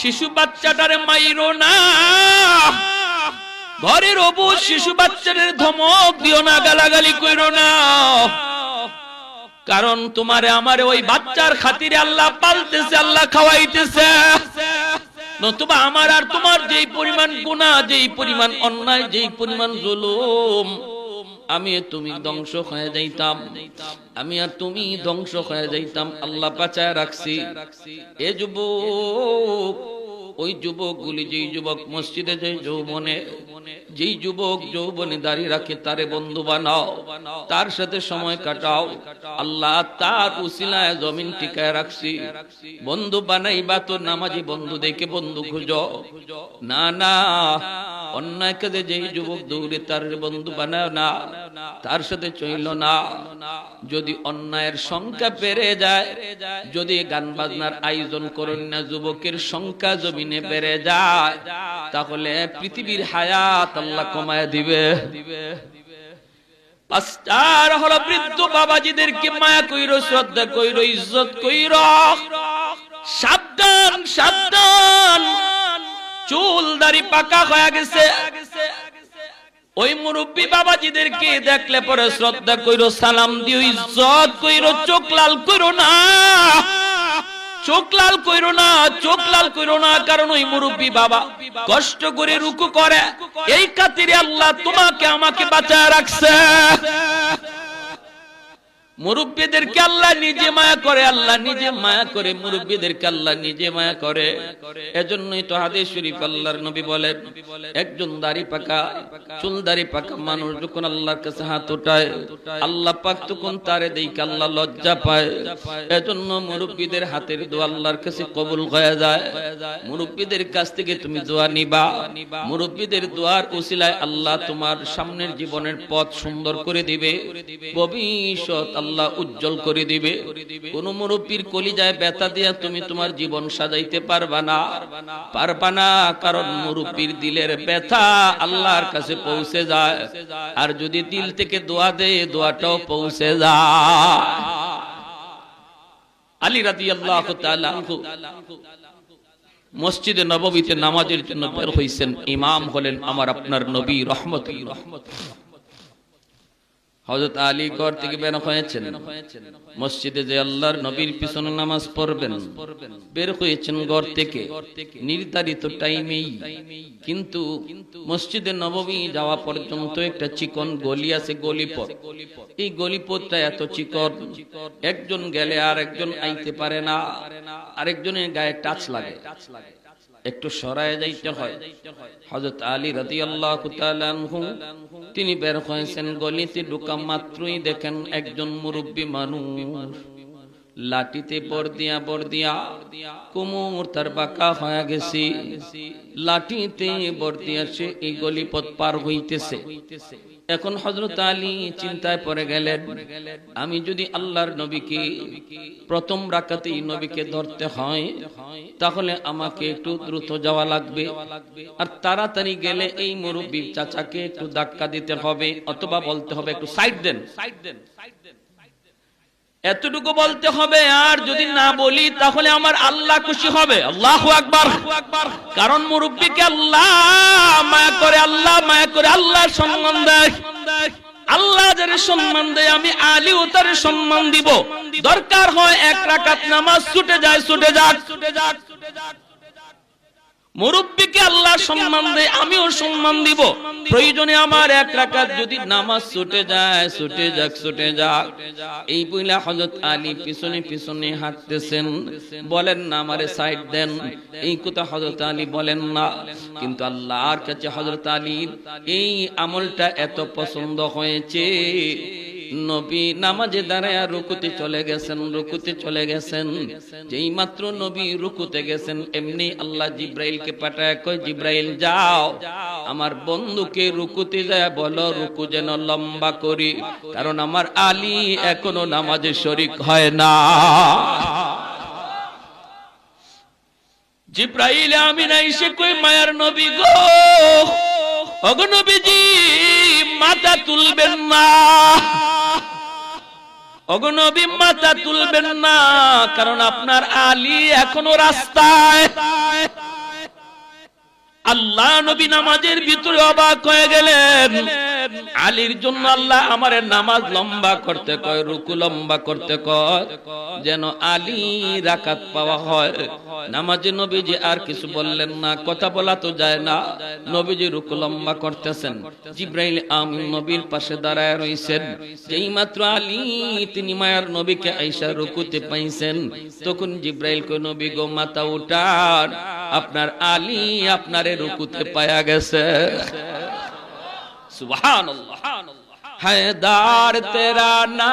শিশু বাচ্চাটারে মাইরো না, ঘরের অবু শিশু বাচ্চাদের ধমক দিও না, গালাগালি কইরো না। কারণ তোমারে আমারে ওই বাচ্চার খাতিরে আল্লাহ পালতেছে, আল্লাহ খাওয়াইতেছে। নতুবা আমার আর তোমার যেই পরিমাণ গুনাহ, যেই পরিমাণ অন্যায়, যেই পরিমাণ জুলুম, আমি তুমি ধ্বংস হয়ে যাইতাম, আমি আর তুমি ধ্বংস হয়ে যাইতাম। আল্লাহ বাঁচায় রাখছি। এ যুবক, ওই যুবকগুলি, যেই যুবক মসজিদে যে যৌবনে, যেই যুবক যৌবনে দাঁড়িয়ে রাখে, তারে বন্ধু বানাও, তার সাথে সময় কাটাও। আল্লাহ তার উসিলায় জমিন টিকায় রাখছি। বন্ধু বানাইবা তো নামাজি বন্ধু দেখে বন্ধু খুঁজো না, না অন্যায় কাজে যেই যুবক দৌড়ে তার বন্ধু বানাও না, তার সাথে চইল না। যদি অন্যায়ের সংখ্যা বেড়ে যায়, যদি গান বাজনার আয়োজন করেন না, যুবকের সংখ্যা জমিনে বেড়ে যায়, তাহলে পৃথিবীর হায়াত আল্লাহ কমায় দিবে। পাঁচটার হলো বৃদ্ধ বাবাজিদেরকে মায়া কইরো, শ্রদ্ধা কইরো, ইজ্জত কইরো। সাবধান, সাবধান, চুল দাড়ি পাকা হয়ে গেছে, ওই মুরব্বী বাবাজিদেরকে দেখলে পরে শ্রদ্ধা কইরো, সালাম দিও, ইজ্জত কইরো, চোখ লাল কইরো না, চোখ লাল কইরো না, চোখ লাল কইরো না। কারণ ওই মুরব্বী বাবা কষ্ট করে রুকু করে, এই খাতিরে আল্লাহ তোমাকে আমাকে বাঁচায় রাখছে। মুরব্বীদেরকে আল্লাহ নিজে মায়া করে, আল্লাহ নিজে মায়া করে, মুরব্বীদেরকে আল্লাহ নিজে মায়া করে। এজন্যই তো হাদিস শরীফ আল্লাহর নবী বলেন, একজন দাড়ি পাকা, চুল দাড়ি পাকা মানুষ যখন আল্লাহর কাছে হাত উঠায়, আল্লাহ পাক তখন তারে দেখে আল্লাহ লজ্জা পায়। এজন্য মুরব্বীদের হাতের দোয়া আল্লাহর কাছে কবুল হয়ে যায়। মুরব্বীদের কাছ থেকে তুমি দোয়া নিবা, মুরব্বীদের দোয়ার উসিলায় আল্লাহ তোমার সামনের জীবনের পথ সুন্দর করে দিবে, ভবিষ্যৎ আল্লাহ উজ্জ্বল করে দিবে। কোন মুরব্বীর কলিজায় ব্যথা দিয়া তুমি তোমার জীবন সাজাইতে পারবা না, পারবা না। কারণ মুরব্বীর দিলের ব্যথা আল্লাহর কাছে পৌঁছে যায়, আর যদি দিল থেকে দোয়া দেয়, দোয়াটাও পৌঁছে যায়। আলী রাদিয়াল্লাহু তাআলা আনহু মসজিদে নববীতে নামাজের জন্য বের হইছেন। ইমাম হলেন আমার আপনার নবী রহমতুল্লাহ। হযরত আলী ঘর থেকে বের হয়েছেন, মসজিদে যে আল্লাহর নবীর পিছনে নামাজ পড়বেন, বের হয়েছেন ঘর থেকে নির্ধারিত টাইমেই। কিন্তু মসজিদে নববী যাওয়া পর্যন্ত একটা চিকন গলি আছে, গলিপথ। এই গলিপথটা এত চিকন, একজন গেলে আর একজন আইতে পারে না, আরেকজনের গায়ে টাচ লাগে, একটু সরায় যাইতে হয়। হযরত আলী রাদিয়াল্লাহু তাআলা আনহু তিনি বের হয়েছেন, গলিতে ঢোকা মাত্রই দেখেন একজন মুরব্বী মানুষ লাঠিতে বর্দিয়া কোমর তার বাঁকা হয়ে গেছে, লাঠিতে বর্দিয়া সে এই গলিপথ পার হইতেছে। এখন হযরত আলী চিন্তায় পড়ে গেলেন, আমি যদি আল্লাহর নবীকে প্রথম রাকাতেই নবীকে ধরতে হয়, তাহলে আমাকে একটু দ্রুত যাওয়া লাগবে, আর তাড়াতাড়ি গেলে এই মুরব্বী চাচাকে একটু ধাক্কা দিতে হবে, অথবা বলতে হবে একটু সাইড দেন, এতটুকু বলতে হবে। আর যদি না বলি তাহলে আমার আল্লাহ খুশি হবে। আল্লাহু আকবার। কারণ মুরব্বিকে আল্লাহ মায়া করে, আল্লাহ মায়া করে, আল্লাহ সম্মান দেয়। আল্লাহ যারে সম্মান দেয়, আমি আলীও তারে সম্মান দিব। দরকার হয় এক রাকাত নামাজ ছুটে যায়, ছুটে যাক। মুরব্বিকে আল্লাহ সম্মান দেয়, আমিও সম্মান দিব। প্রয়োজনে আমার এক রাকাত যদি নামাজ ছুটে যায়, ছুটে যাক, ছুটে যাক। এই বইলা হযরত আলী পিছনে পিছনে হাঁটতেছেন, বলেন না আমারে সাইড দেন, এই কথা হযরত আলী বলেন না। কিন্তু আল্লাহর কাছে হযরত আলীর এই আমলটা এত পছন্দ হয়েছে, নবী নামাজে দাঁড়ায় রুকুতে চলে গেছেন, রুকুতে চলে গেছেন। যেই মাত্র নবী রুকুতে গেছেন, এমনি আল্লাহ জিব্রাইলকে পাঠায় কয়, জিব্রাইল যাও আমার বন্ধুকে রুকুতে যায় বলো রুকু যেন লম্বা করি, কারণ আমার আলী এখনো নামাজে শরীক হয় না। জিব্রাইল আমিন এসে কই, মায়ার নবী গো, ওগো নবীজি মাথা তুলবেন না, ওগো নবী মাথা তুলবেন না, কারণ আপনার আলী এখনো রাস্তায়। আল্লাহ নবী নামাজের ভিতরে অবাক হয়ে গেলেন। আলীর জন্য আল্লাহ আমারে নামাজ লম্বা করতে কয়, রুকু লম্বা করতে কয়, যেন আলী রাকাত পাওয়া হয়। নামাজে নবীজি আর কিছু বললেন না, কথা বলা তো যায় না। নবীজি রুকু লম্বা করতেছেন, জিবরাইল আমিন নবীর পাশে দাঁড়ায় রইছেন। যেই মাত্র আলী তিনি মায়ার নবীকে আয়েশা রুকুতে পাইছেন, তখন জিবরাইল কয়, নবী গো মাথা উঠান, আপনার আলী আপনারে রুকুতে পায়া গেছে। সুবহানাল্লাহ। হায়দার তেরা না